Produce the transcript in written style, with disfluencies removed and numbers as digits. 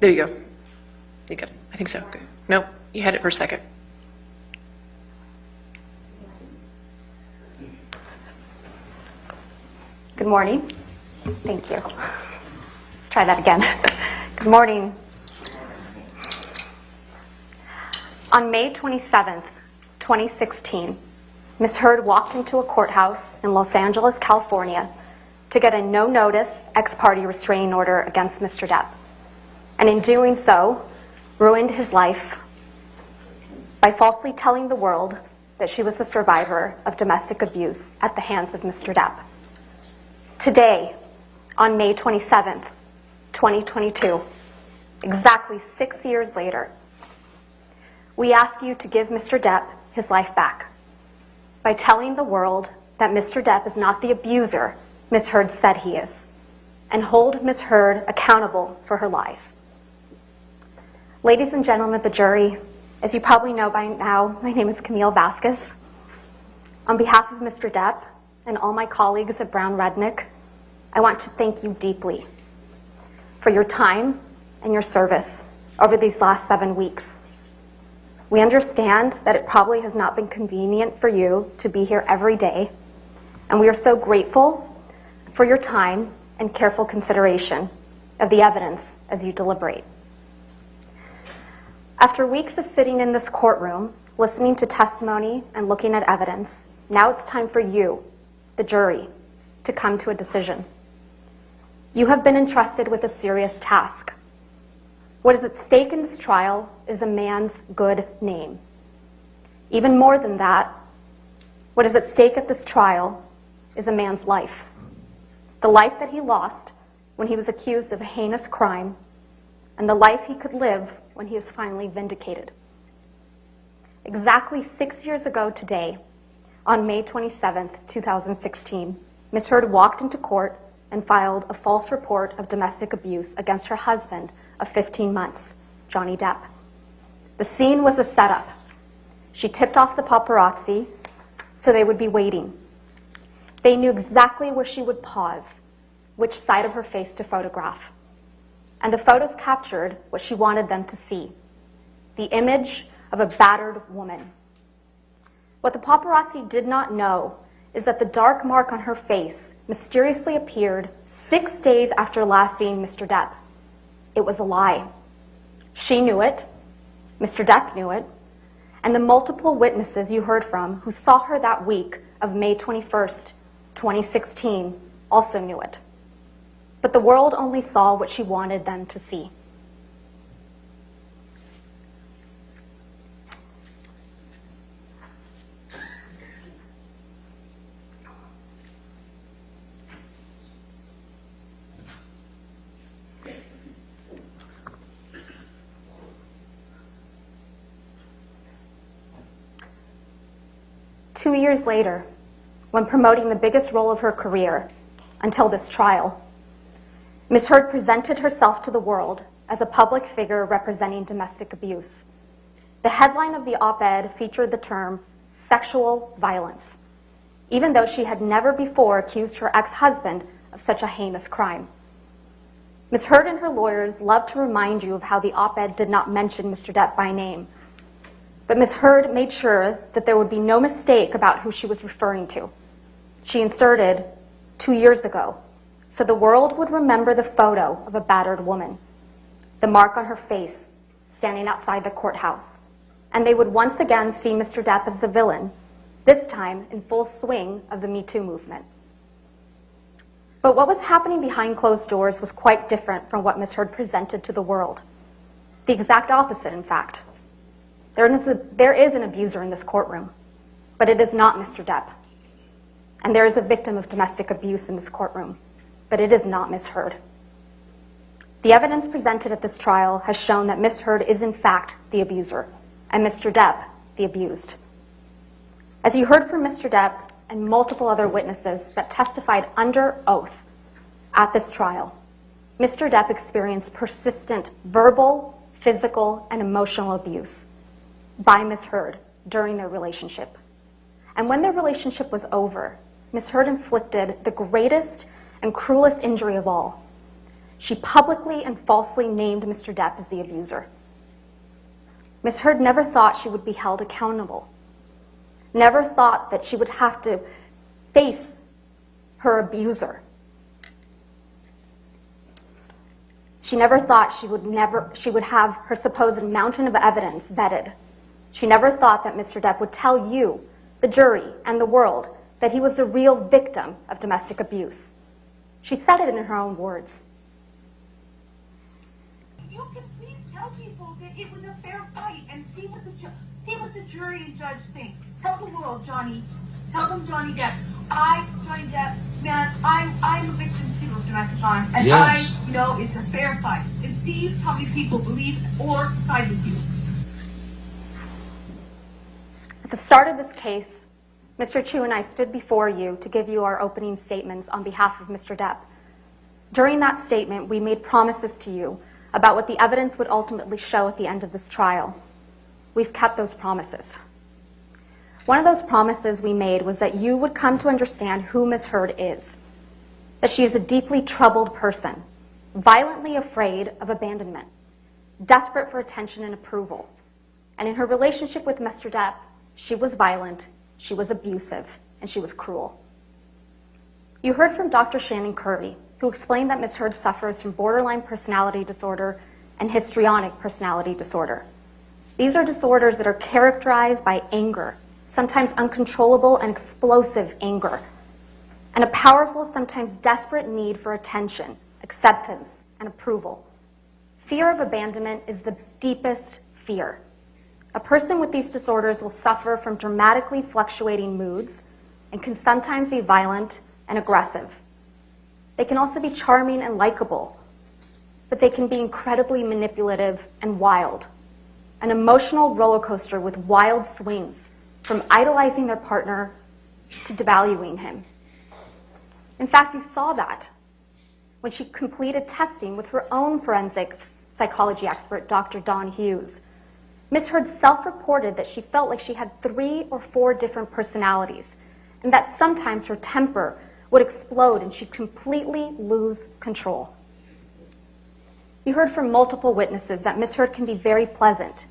There you go. You good? I think so. Okay. No, you had it for a second. Good morning. Thank you. Let's try that again. Good morning. On May 27th, 2016, Ms. Heard walked into a courthouse in Los Angeles, California to get a no-notice ex-parte restraining order against Mr. Depp, and in doing so, ruined his life by falsely telling the world that she was a survivor of domestic abuse at the hands of Mr. Depp. Today, on May 27th, 2022, exactly 6 years later, we ask you to give Mr. Depp his life back by telling the world that Mr. Depp is not the abuser Ms. Heard said he is, and hold Ms. Heard accountable for her lies. Ladies and gentlemen of the jury, as you probably know by now, my name is Camille Vasquez. On behalf of Mr. Depp and all my colleagues at Brown Rednick, I want to thank you deeply for your time and your service over these last 7 weeks. We understand that it probably has not been convenient for you to be here every day, and we are so grateful for your time and careful consideration of the evidence as you deliberate. After weeks of sitting in this courtroom, listening to testimony and looking at evidence, now it's time for you, the jury, to come to a decision. You have been entrusted with a serious task. What is at stake in this trial is a man's good name. Even more than that, what is at stake at this trial is a man's life. The life that he lost when he was accused of a heinous crime, and the life he could live when he is finally vindicated. Exactly 6 years ago today, on May 27th, 2016, Ms. Heard walked into court and filed a false report of domestic abuse against her husband of 15 months, Johnny Depp. The scene was a setup. She tipped off the paparazzi so they would be waiting. They knew exactly where she would pause, which side of her face to photograph. And the photos captured what she wanted them to see, the image of a battered woman. What the paparazzi did not know is that the dark mark on her face mysteriously appeared 6 days after last seeing Mr. Depp. It was a lie. She knew it, Mr. Depp knew it, and the multiple witnesses you heard from who saw her that week of May 21st, 2016, also knew it. But the world only saw what she wanted them to see. Two years later, when promoting the biggest role of her career until this trial, Ms. Heard presented herself to the world as a public figure representing domestic abuse. The headline of the op-ed featured the term sexual violence, even though she had never before accused her ex-husband of such a heinous crime. Ms. Heard and her lawyers love to remind you of how the op-ed did not mention Mr. Depp by name. But Ms. Heard made sure that there would be no mistake about who she was referring to. She inserted 2 years ago, so the world would remember the photo of a battered woman, the mark on her face standing outside the courthouse, and they would once again see Mr. Depp as the villain, this time in full swing of the Me Too movement. But what was happening behind closed doors was quite different from what Ms. Heard presented to the world. The exact opposite, in fact. There is an abuser in this courtroom, but it is not Mr. Depp. And there is a victim of domestic abuse in this courtroom, but it is not Ms. Heard. The evidence presented at this trial has shown that Ms. Heard is in fact the abuser, and Mr. Depp the abused. As you heard from Mr. Depp and multiple other witnesses that testified under oath at this trial, Mr. Depp experienced persistent verbal, physical, and emotional abuse by Ms. Heard during their relationship. And when their relationship was over, Ms. Heard inflicted the greatest and cruelest injury of all. she publicly and falsely named Mr. Depp as the abuser. Ms. Heard never thought she would be held accountable, never thought that she would have to face her abuser. She never thought she would have her supposed mountain of evidence vetted. She never thought that Mr. Depp would tell you, the jury, and the world that he was the real victim of domestic abuse. She said it in her own words. You can please tell people that it was a fair fight and see what the jury and judge think. Tell the world, Johnny. Tell them, Johnny Depp. Johnny Depp, man, I'm a victim too of domestic violence, and yes. I know it's a fair fight. And see how many people believe or side with you. At the start of this case, Mr. Chu and I stood before you to give you our opening statements on behalf of Mr. Depp. During that statement, we made promises to you about what the evidence would ultimately show at the end of this trial. We've kept those promises. One of those promises we made was that you would come to understand who Ms. Heard is, that she is a deeply troubled person, violently afraid of abandonment, desperate for attention and approval. And in her relationship with Mr. Depp, she was violent, she was abusive, and she was cruel. You heard from Dr. Shannon Curry, who explained that Ms. Heard suffers from borderline personality disorder and histrionic personality disorder. These are disorders that are characterized by anger, sometimes uncontrollable and explosive anger, and a powerful, sometimes desperate need for attention, acceptance, and approval. Fear of abandonment is the deepest fear. A person with these disorders will suffer from dramatically fluctuating moods and can sometimes be violent and aggressive. They can also be charming and likable, but they can be incredibly manipulative and wild. An emotional roller coaster with wild swings, from idolizing their partner to devaluing him. In fact, you saw that when she completed testing with her own forensic psychology expert, Dr. Dawn Hughes. Ms. Heard self-reported that she felt like she had 3 or 4 different personalities, and that sometimes her temper would explode and she'd completely lose control. You heard from multiple witnesses that Ms. Heard can be very pleasant